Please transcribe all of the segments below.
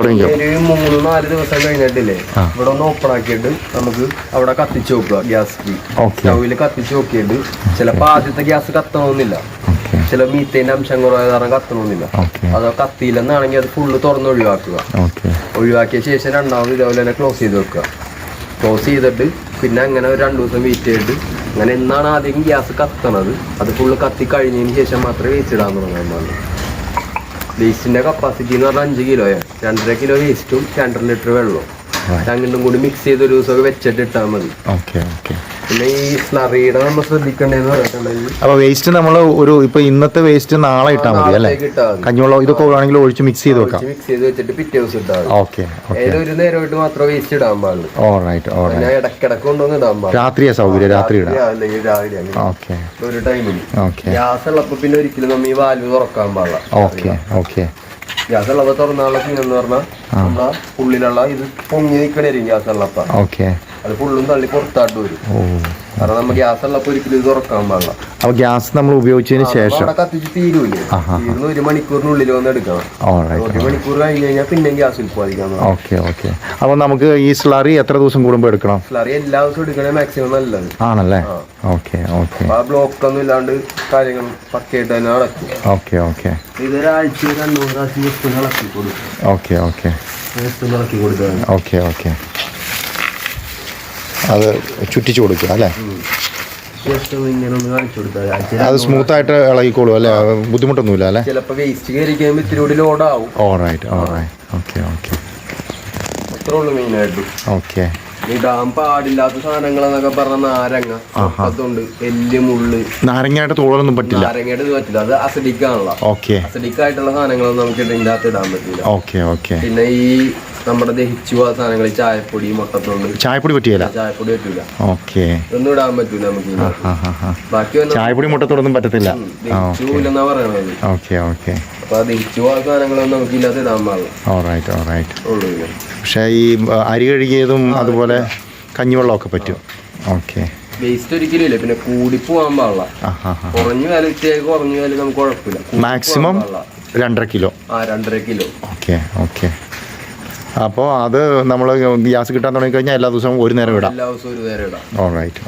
ഒരു 3-4 ദിവസം കഴിഞ്ഞിട്ടില്ലേ ഇവിടെ ഒന്ന് ഓപ്പൺ ആക്കിയിട്ട് നമുക്ക് അവിടെ കത്തിച്ച് നോക്കുക. ഗ്യാസ് സ്റ്റൗവില് കത്തിച്ച് നോക്കിയിട്ട് ചിലപ്പോൾ ആദ്യത്തെ ഗ്യാസ് കത്തണമെന്നില്ല, ചില മീത്തേന്റെ അംശം കുറവായ കാരണം കത്തണമെന്നില്ല. അതോ കത്തിയില്ലെന്നാണെങ്കിൽ അത് ഫുള്ള് തുറന്ന് ഒഴിവാക്കുക. ഒഴിവാക്കിയ ശേഷം രണ്ടാമത് ഇതേപോലെ തന്നെ ക്ലോസ് ചെയ്ത് വെക്കുക. ക്ലോസ് ചെയ്തിട്ട് പിന്നെ അങ്ങനെ ഒരു 2 ദിവസം വെയിറ്റ് ചെയ്തിട്ട് അങ്ങനെ എന്നാണ് ആദ്യം ഗ്യാസ് കത്തണത് അത് ഫുള്ള് കത്തി കഴിഞ്ഞതിന് ശേഷം മാത്രമേ വേസ്റ്റ് ഇടാൻ തുടങ്ങാൻ പാടുള്ളൂ. വേസ്റ്റിന്റെ കപ്പാസിറ്റി എന്ന് പറഞ്ഞാൽ 5 കിലോയാണ്. 2.5 കിലോ വേസ്റ്റും 2.5 ലിറ്റർ വെള്ളവും രണ്ടും കൂടി മിക്സ് ചെയ്ത് ഒരു ദിവസമൊക്കെ വെച്ചിട്ട് ഇട്ടാൽ മതി. പിന്നെ ഈ സ്ലറിയുടെ നമ്മൾ ശ്രദ്ധിക്കേണ്ടതെന്ന് പറഞ്ഞിട്ടുണ്ടെങ്കിൽ അപ്പൊ വേസ്റ്റ് നമ്മൾ ഇപ്പൊ ഇന്നത്തെ വേസ്റ്റ് നാളെ ഇട്ടാൽ മതി അല്ലേ? കഞ്ഞിവെള്ളം ഇതൊക്കെ ആണെങ്കിൽ ഒഴിച്ച് മിക്സ് ചെയ്ത് വെക്കാം. മിക്സ് ചെയ്ത് വെച്ചിട്ട് പിറ്റേ ദിവസം ഇട്ടാൽ ഏതൊരു ഒരു നേരമായിട്ട് മാത്രം വേസ്റ്റ് ഇടാൻ പാടുള്ളൂ. ഞാൻ ഇടക്കിടക്ക് കൊണ്ടുവന്ന് ഇടാൻ പാടില്ല. രാത്രിയാ സൗകര്യം, രാത്രി അല്ലെങ്കിൽ രാവിലെ ഒരു ടൈമിൽ ഗ്യാസ് ഉള്ളപ്പോ പിന്നെ ഒരിക്കലും നമ്മൾ ഈ വാൽവ് തുറക്കാൻ പാടില്ല. ഗ്യാസ് ഉള്ളപ്പോ തുറന്നുള്ള സീനെന്ന് പറഞ്ഞാൽ നമ്മളെ ഉള്ളിലുള്ള ഇത് പൊങ്ങി നിൽക്കണായിരിക്കും ഗ്യാസ് ഉള്ളപ്പോ. അത് ഫുള്ളും തള്ളി പുറത്തായിട്ട് വരും. കാരണം നമ്മൾ ഗ്യാസ് ഉള്ളപ്പോ ഒരിക്കലും ഇത് തുറക്കാൻ പാടില്ല. അപ്പൊ ഗ്യാസ് നമ്മൾ ഉപയോഗിച്ചതിന് ശേഷം അവിടെ കത്തിച്ച് തീരൂലേ, തീർന്ന് 1 മണിക്കൂറിനുള്ളിൽ വന്ന് എടുക്കണം. 1 മണിക്കൂർ കഴിഞ്ഞ് കഴിഞ്ഞാൽ പിന്നെ ഗ്യാസ് ഉൽപ്പാദിക്കാൻ. അപ്പൊ നമുക്ക് ഈ സ്ലറി എത്ര ദിവസം കൂടുമ്പോ എടുക്കണം? സ്ലറി എല്ലാ ദിവസവും എടുക്കണേ മാക്സിമം നല്ലത് ആണല്ലേ? ആ ബ്ലോക്ക് ഒന്നും ഇല്ലാണ്ട് കാര്യങ്ങൾ പക്കയായിട്ട് തന്നെ നടക്കും. ഇതൊരാഴ്ച 2-3 പ്രാവശ്യം ജസ്റ്റ് ഇളക്കി കൊടുക്കും. ഇളക്കി കൊടുക്കുക. അത് ചുറ്റിച്ചു കൊടുക്കുക അല്ലേ? അത് സ്മൂത്ത് ആയിട്ട് ഇളകിക്കോളൂ അല്ലേ? ബുദ്ധിമുട്ടൊന്നുമില്ല അല്ലേ? ചിലപ്പോ വേസ്റ്റ് കയറി കഴിയുമ്പോൾ ഇത്തിരി കൂടി ലോഡാവും. ഇടാൻ പാടില്ലാത്ത സാധനങ്ങളെന്നൊക്കെ പറഞ്ഞ നാരങ്ങ, അതുകൊണ്ട് എല്ല്, മുള്ള്. നാരങ്ങയുടെ തോളൊന്നും പറ്റില്ല. നാരങ്ങയുടെ ഇത് പറ്റില്ല, അത് അസിഡിക് ആണല്ലോ. അസിഡിക് ആയിട്ടുള്ള സാധനങ്ങളൊന്നും നമുക്ക് ഇതിന്റെ അകത്ത് ഇടാൻ പറ്റില്ല. പിന്നെ ഈ നമ്മുടെ ദഹിച്ചു പോയ സാധനങ്ങൾ, ചായപ്പൊടി, മുട്ടത്തോണ്ട്. ചായപ്പൊടി പറ്റില്ല. ചായപ്പൊടി പറ്റൂല. ഒന്നും ഇടാൻ പറ്റൂല നമുക്ക്. ബാക്കി ചായപ്പൊടി മുട്ടത്തോടൊന്നും പറ്റത്തില്ല. ദഹിച്ചൂലെന്നാ പറയണത്. അപ്പൊ ദഹിച്ചു പോയ സാധനങ്ങളൊന്നും നമുക്ക് ഇല്ലാതെ ഇടാൻ പാടില്ല. പക്ഷെ ഈ അരി കഴുകിയതും അതുപോലെ കഞ്ഞിവെള്ളമൊക്കെ പറ്റും. വേസ്റ്റ് ഒരിക്കലും ഇല്ല. പിന്നെ കൂടി പോകാൻ പാടില്ല. കുറഞ്ഞു വില നമുക്ക് കുഴപ്പമില്ല. Maximum 2.5 kilo. 2.5 കിലോ. അപ്പോൾ അത് നമ്മൾ ഗ്യാസ് കിട്ടാൻ തുടങ്ങി കഴിഞ്ഞാൽ എല്ലാ ദിവസവും ഒരു നേരം ഇടാം. ഓൾറൈറ്റ്.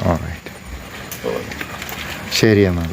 ശരി എന്നാൽ.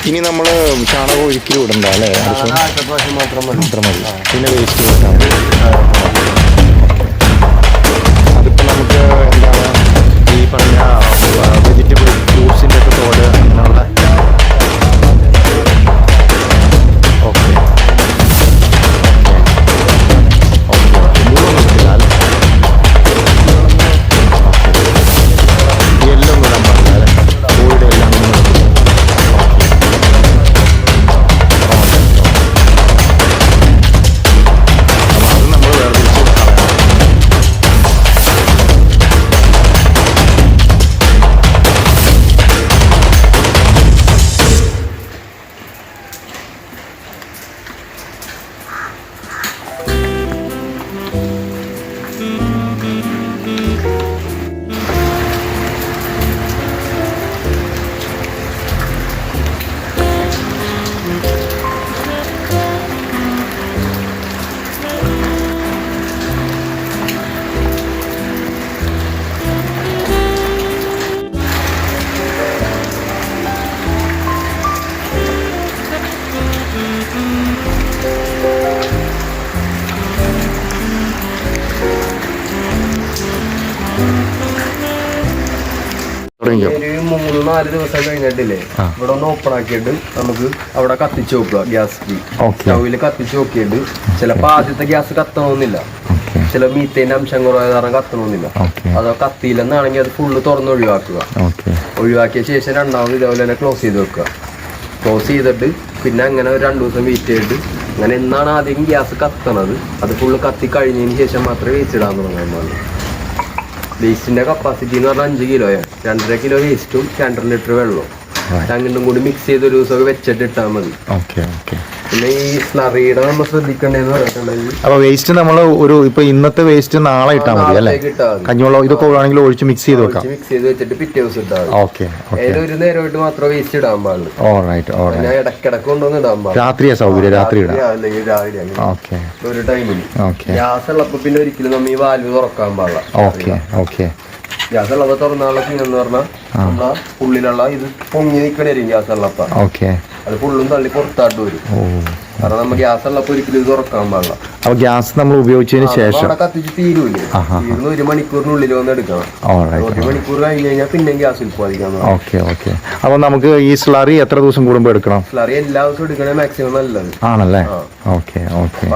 ഇനി നമ്മൾ ചാണകം ഒഴിക്കൽ വിടണ്ട അല്ലേ? മാത്രം മതി. പിന്നെ വേസ്റ്റ് കൊടുക്കാം. അതിപ്പോൾ നമുക്ക് എന്താണ് ഈ പറഞ്ഞ വെജിറ്റബിൾ ഫ്രൂട്ട്സിൻ്റെ ഒക്കെ തോട് അങ്ങനെയുള്ള ഓക്കെ മുഴുവൻ കിട്ടില്ല അല്ലേ? എല്ലാം വിടാൻ പാടില്ല അല്ലേ? കോഴിയുടെ എല്ലാം ഒരു 3-4 ദിവസം കഴിഞ്ഞിട്ടില്ലേ ഇവിടെ ഒന്ന് ഓപ്പൺ ആക്കിയിട്ട് നമുക്ക് അവിടെ കത്തിച്ച് നോക്കുക. ഗ്യാസ് സ്റ്റൗവിൽ കത്തിച്ച് നോക്കിയിട്ട് ചിലപ്പോൾ ആദ്യത്തെ ഗ്യാസ് കത്തണമെന്നില്ല, ചില മീത്തേന്റെ അംശം കുറവായ കാരണം കത്തണമെന്നില്ല. അതോ കത്തിയില്ലെന്നാണെങ്കിൽ അത് ഫുള്ള് തുറന്ന് ഒഴിവാക്കുക. ഒഴിവാക്കിയ ശേഷം രണ്ടാമത് ഇതേപോലെ തന്നെ ക്ലോസ് ചെയ്ത് വെക്കുക. ക്ലോസ് ചെയ്തിട്ട് പിന്നെ അങ്ങനെ ഒരു 2 ദിവസം വെയിറ്റ് ചെയ്തിട്ട് അങ്ങനെ എന്നാണ് ആദ്യം ഗ്യാസ് കത്തണത് അത് ഫുള്ള് കത്തി കഴിഞ്ഞതിന് ശേഷം മാത്രമേ വേസ്റ്റ് ഇടാൻ തുടങ്ങാൻ പാടുള്ളൂ. വേസ്റ്റിന്റെ കപ്പാസിറ്റി എന്ന് പറഞ്ഞാൽ 5 കിലോയാണ്. 2.5 കിലോ വേസ്റ്റും 2.5 ലിറ്റർ വെള്ളവും രണ്ടും കൂടി മിക്സ് ചെയ്ത് ഒരു ദിവസമൊക്കെ വെച്ചിട്ട് ഇട്ടാൽ മതി. പിന്നെ ഈ സ്ലറിയുടെ നമ്മൾ ശ്രദ്ധിക്കേണ്ടതെന്ന് പറഞ്ഞിട്ടുണ്ടെങ്കിൽ അപ്പൊ വേസ്റ്റ് നമ്മൾ ഒരു ഇപ്പൊ ഇന്നത്തെ വേസ്റ്റ് നാളെ ഇട്ടാൽ മതി അല്ലേ? കഞ്ഞിവെള്ളം ഇതൊക്കെ ആണെങ്കിൽ ഒഴിച്ച് മിക്സ് ചെയ്ത് വെക്കാം. മിക്സ് ചെയ്ത് വെച്ചിട്ട് പിറ്റേ ദിവസം ഇട്ടാൽ ഒരു നേരമായിട്ട് മാത്രമേ വേസ്റ്റ് ഇടാൻ പാടുള്ളൂ. ഞാൻ ഇടക്കിടക്ക് കൊണ്ടുവന്ന് ഇടാൻ പാടില്ല. രാത്രിയാ സൗകര്യം, രാത്രി അല്ലെങ്കിൽ രാവിലെ ഒരു ടൈമിന്. ഗ്യാസ് ഉള്ളപ്പോ പിന്നെ ഒരിക്കലും നമ്മൾ ഈ വാൽവ് തുറക്കാൻ പാടില്ല. ഗ്യാസ് ഉള്ളപ്പോ തുറന്നുള്ള സീനെന്ന് പറഞ്ഞാൽ നമ്മളെ ഉള്ളിലുള്ള ഇത് പൊങ്ങി നിൽക്കണായിരിക്കും ഗ്യാസ് ഉള്ളപ്പോ. അത് ഫുള്ളും തള്ളി പുറത്താട്ട് വരും. കാരണം നമ്മൾ ഗ്യാസ് ഉള്ളപ്പോ ഒരിക്കലും ഇത് തുറക്കാൻ പാടില്ല. അപ്പൊ ഗ്യാസ് നമ്മൾ ഉപയോഗിച്ചതിന് ശേഷം കത്തിച്ച് തീരൂല്ലേ, തീർന്ന് 1 മണിക്കൂറിനുള്ളിൽ വന്ന് എടുക്കണം. 1 മണിക്കൂർ കഴിഞ്ഞ് കഴിഞ്ഞാൽ പിന്നെ ഗ്യാസ് ഉൽപ്പാദിക്കാൻ. അപ്പൊ നമുക്ക് ഈ സ്ലറി എത്ര ദിവസം കൂടുമ്പോ എടുക്കണം? സ്ലറി എല്ലാ ദിവസവും എടുക്കണേ മാക്സിമം നല്ലത് ആണല്ലേ?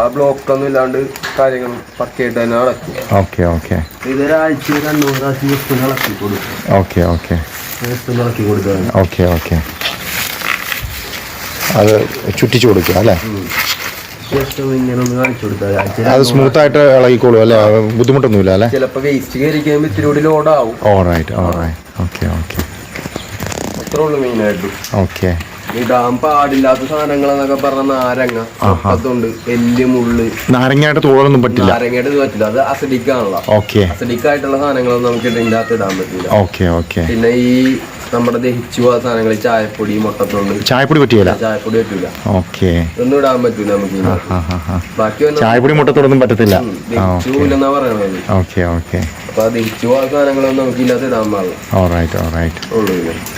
ആ ബ്ലോക്ക് ഒന്നും ഇല്ലാണ്ട് കാര്യങ്ങൾ പക്കയായിട്ട് തന്നെ നടക്കും. ഇതൊരാഴ്ച 2 പ്രാവശ്യം ഇളക്കി കൊടുക്കും. അത് ചുറ്റിച്ചു കൊടുക്കുക അല്ലേ? അത് സ്മൂത്ത് ആയിട്ട് ഇളകിക്കോളൂ അല്ലേ? ബുദ്ധിമുട്ടൊന്നുമില്ല അല്ലേ? ചിലപ്പോ വേസ്റ്റ് കയറി കഴിയുമ്പോൾ ഇത്തിരി കൂടി ലോഡ് ആവും. അത്രേ ഉള്ളൂ മെയിൻ ആയിട്ട്. ഇടാൻ പാടില്ലാത്ത സാധനങ്ങളെന്നൊക്കെ പറഞ്ഞ നാരങ്ങ, അതുകൊണ്ട് എല്ല്, മുള്ള്. നാരങ്ങയായിട്ട് തോളൊന്നും പറ്റില്ല. നാരങ്ങയായിട്ട് പറ്റില്ല, അത് അസിഡിക് ആണല്ലോ. അസിഡിക് ആയിട്ടുള്ള സാധനങ്ങളൊന്നും നമുക്ക് ഇതിന്റെ അകത്ത് ഇടാൻ പറ്റില്ല. പിന്നെ ഈ നമ്മുടെ ദഹിച്ചു പോകാത്ത സാധനങ്ങൾ, ചായപ്പൊടി, മുട്ടത്തൊണ്ട്. ചായപ്പൊടി പറ്റില്ല? ചായപ്പൊടി പറ്റൂല. ഓക്കെ, ഒന്നും ഇടാൻ പറ്റൂല നമുക്ക്. ബാക്കി ചായപ്പൊടി മുട്ടത്തോടൊന്നും പറ്റത്തില്ല. ദഹിച്ചുപോലെന്നാ പറയണത്. Okay okay. അപ്പൊ ആ ദഹിച്ചു പോകാത്ത സാധനങ്ങളൊന്നും നമുക്ക് ഇല്ലാതെ ഇടാൻ പാടില്ല.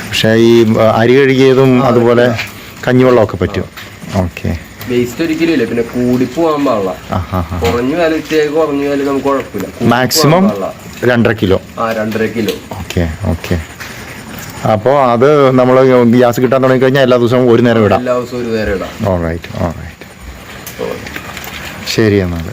പക്ഷെ ഈ അരി കഴുകിയതും അതുപോലെ കഞ്ഞിവെള്ളമൊക്കെ പറ്റും. ഓക്കെ. വേസ്റ്റ് ഒരിക്കലും ഇല്ല. പിന്നെ കൂടി പോകാൻ പാടില്ല. കുറഞ്ഞു വില കുറഞ്ഞു വില നമുക്ക് കുഴപ്പമില്ല. Maximum 2.5 kilo. 2.5 kilo. Okay okay. അപ്പോൾ അത് നമ്മൾ ഗ്യാസ് കിട്ടാൻ തുടങ്ങി കഴിഞ്ഞാൽ എല്ലാ ദിവസവും ഒരു നേരം ഇടാം. എല്ലാ ദിവസവും ഒരു നേരം ഇടാം. Alright alright. ശരി എന്നാൽ.